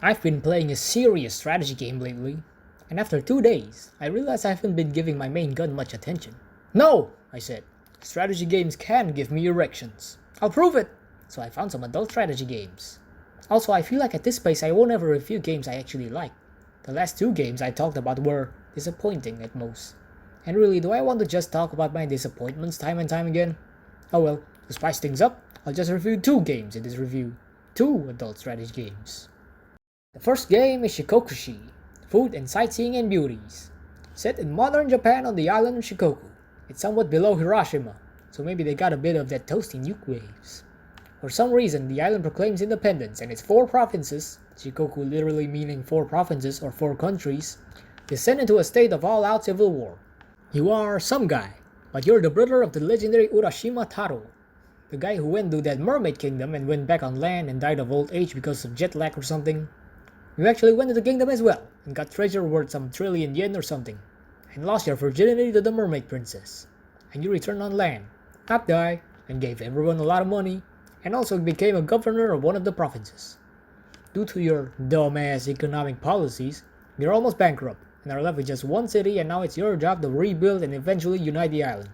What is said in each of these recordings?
I've been playing a serious strategy game lately, and after 2 days, I realized I haven't been giving my main gun much attention. No, I said. Strategy games can give me erections. I'll prove it! So I found some adult strategy games. Also, I feel like at this pace I won't ever review games I actually like. The last 2 games I talked about were disappointing at most. And really, do I want to just talk about my disappointments time and time again? Oh well, to spice things up, I'll just review 2 games in this review. 2 adult strategy games. The first game is Shikokushi, Food and Sightseeing and Beauties. Set in modern Japan on the island of Shikoku. It's somewhat below Hiroshima, so maybe they got a bit of that toasty nuke waves. For some reason, the island proclaims independence and its 4 provinces, Shikoku literally meaning 4 provinces or 4 countries, descend into a state of all-out civil war. You are some guy, but you're the brother of the legendary Urashima Taro, the guy who went to that mermaid kingdom and went back on land and died of old age because of jet lag or something. You actually went to the kingdom as well, and got treasure worth some trillion yen or something, and lost your virginity to the mermaid princess. And you returned on land, not die, and gave everyone a lot of money, and also became a governor of one of the provinces. Due to your dumbass economic policies, you're almost bankrupt, and are left with just one city, and now it's your job to rebuild and eventually unite the island.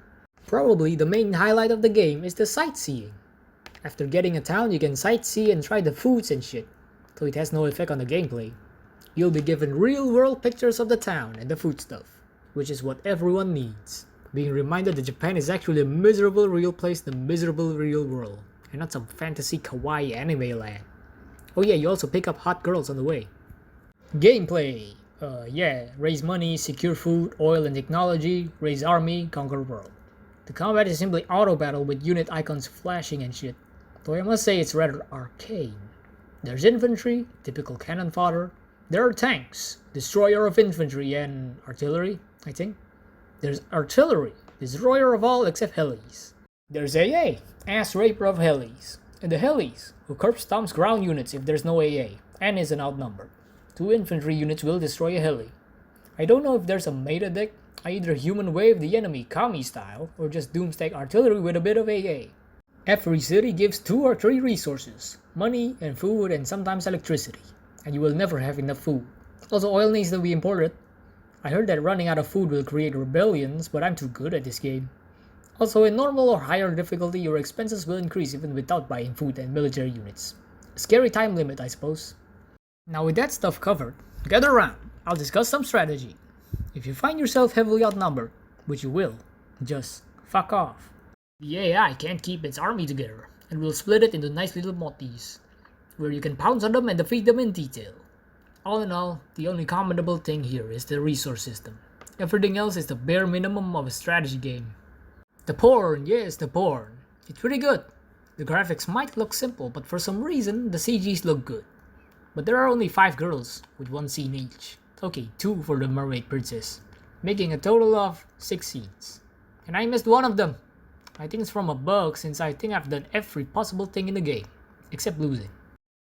Probably the main highlight of the game is the sightseeing. After getting a town, you can sightsee and try the foods and shit, so it has no effect on the gameplay. You'll be given real-world pictures of the town and the food stuff, which is what everyone needs. Being reminded that Japan is actually a miserable real place in a miserable real world, and not some fantasy kawaii anime land. Oh yeah, you also pick up hot girls on the way. Gameplay. Raise money, secure food, oil and technology, raise army, conquer world. The combat is simply auto battle with unit icons flashing and shit, though I must say it's rather arcane. There's infantry, typical cannon fodder. There are tanks, destroyer of infantry and artillery, I think. There's artillery, destroyer of all except helis. There's AA, ass raper of helis. And the helis, who curb stomps ground units if there's no AA, and isn't outnumbered. 2 infantry units will destroy a heli. I don't know if there's a meta deck. I either human wave the enemy Kami style, or just doomstack artillery with a bit of AA. Every city gives 2 or 3 resources, money and food and sometimes electricity, and you will never have enough food. Also, oil needs to be imported. I heard that running out of food will create rebellions, but I'm too good at this game. Also, in normal or higher difficulty, your expenses will increase even without buying food and military units. A scary time limit, I suppose. Now with that stuff covered, gather around, I'll discuss some strategy. If you find yourself heavily outnumbered, which you will, just fuck off. The AI can't keep its army together, and will split it into nice little motis, where you can pounce on them and defeat them in detail. All in all, the only commendable thing here is the resource system. Everything else is the bare minimum of a strategy game. The porn, yes, the porn. It's pretty good. The graphics might look simple, but for some reason, the CGs look good. But there are only 5 girls, with 1 scene each. Okay, 2 for the mermaid princess, making a total of 6 scenes. And I missed one of them. I think it's from a bug, since I think I've done every possible thing in the game, except losing.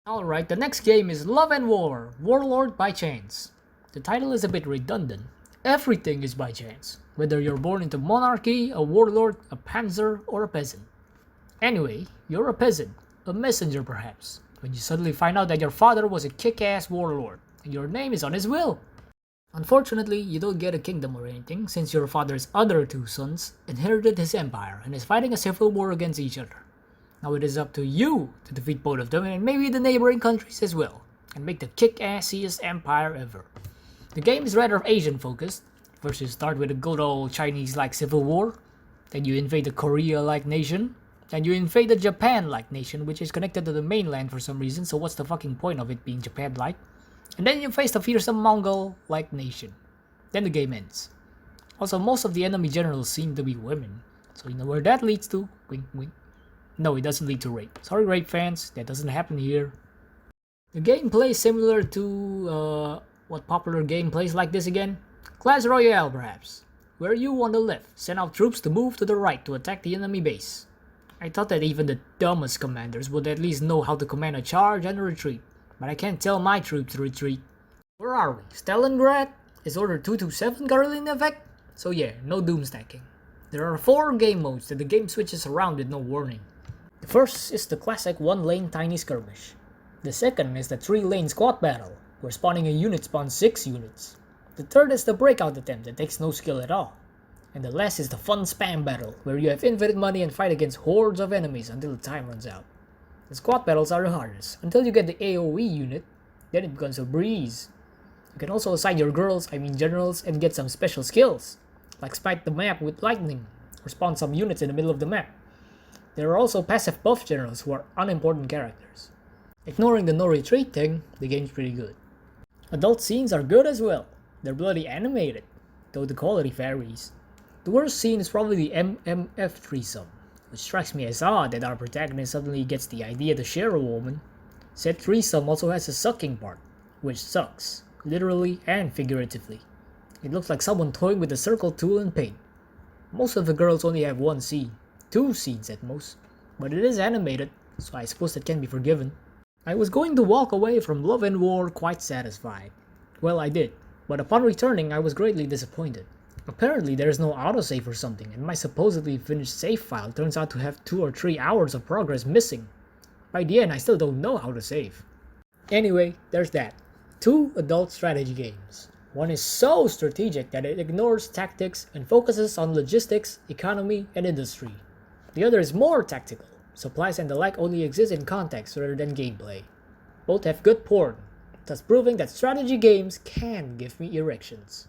Alright, the next game is Love and War, Warlord by Chance. The title is a bit redundant. Everything is by chance, whether you're born into monarchy, a warlord, a panzer, or a peasant. Anyway, you're a peasant, a messenger perhaps, when you suddenly find out that your father was a kick-ass warlord, and your name is on his will. Unfortunately, you don't get a kingdom or anything, since your father's other 2 sons inherited his empire and is fighting a civil war against each other. Now it is up to you to defeat both of them and maybe the neighboring countries as well, and make the kick-assiest empire ever. The game is rather Asian focused. First you start with a good old Chinese-like civil war, then you invade the Korea-like nation, then you invade the Japan-like nation, which is connected to the mainland for some reason, so what's the fucking point of it being Japan-like? And then you face the fearsome Mongol-like nation. Then the game ends. Also, most of the enemy generals seem to be women, so you know where that leads to. Wink wink. No, it doesn't lead to rape. Sorry rape fans, that doesn't happen here. The gameplay is similar to, what popular game plays like this again? Clash Royale perhaps, where you on the left send out troops to move to the right to attack the enemy base. I thought that even the dumbest commanders would at least know how to command a charge and a retreat, but I can't tell my troops to retreat. Where are we? Stalingrad? Is Order 227 currently in effect? So yeah, no doom stacking. There are 4 game modes that the game switches around with no warning. The first is the classic 1-lane tiny skirmish. The second is the 3-lane squad battle, where spawning a unit spawns 6 units. The third is the breakout attempt that takes no skill at all. And the last is the fun spam battle, where you have infinite money and fight against hordes of enemies until the time runs out. The squad battles are the hardest, until you get the AoE unit, then it becomes a breeze. You can also assign your generals, and get some special skills, like smite the map with lightning, or spawn some units in the middle of the map. There are also passive buff generals who are unimportant characters. Ignoring the no retreat thing, the game's pretty good. Adult scenes are good as well. They're bloody animated, though the quality varies. The worst scene is probably the MMF threesome, which strikes me as odd that our protagonist suddenly gets the idea to share a woman. Said threesome also has a sucking part, which sucks, literally and figuratively. It looks like someone toying with a circle tool and paint. Most of the girls only have one scene, 2 scenes at most, but it is animated, so I suppose that can be forgiven. I was going to walk away from Love and War quite satisfied. Well, I did, but upon returning I was greatly disappointed. Apparently there is no autosave or something, and my supposedly finished save file turns out to have 2 or 3 hours of progress missing. By the end I still don't know how to save. Anyway, there's that. 2 adult strategy games. One is so strategic that it ignores tactics and focuses on logistics, economy, and industry. The other is more tactical. Supplies and the like only exist in context rather than gameplay. Both have good porn, thus proving that strategy games can give me erections.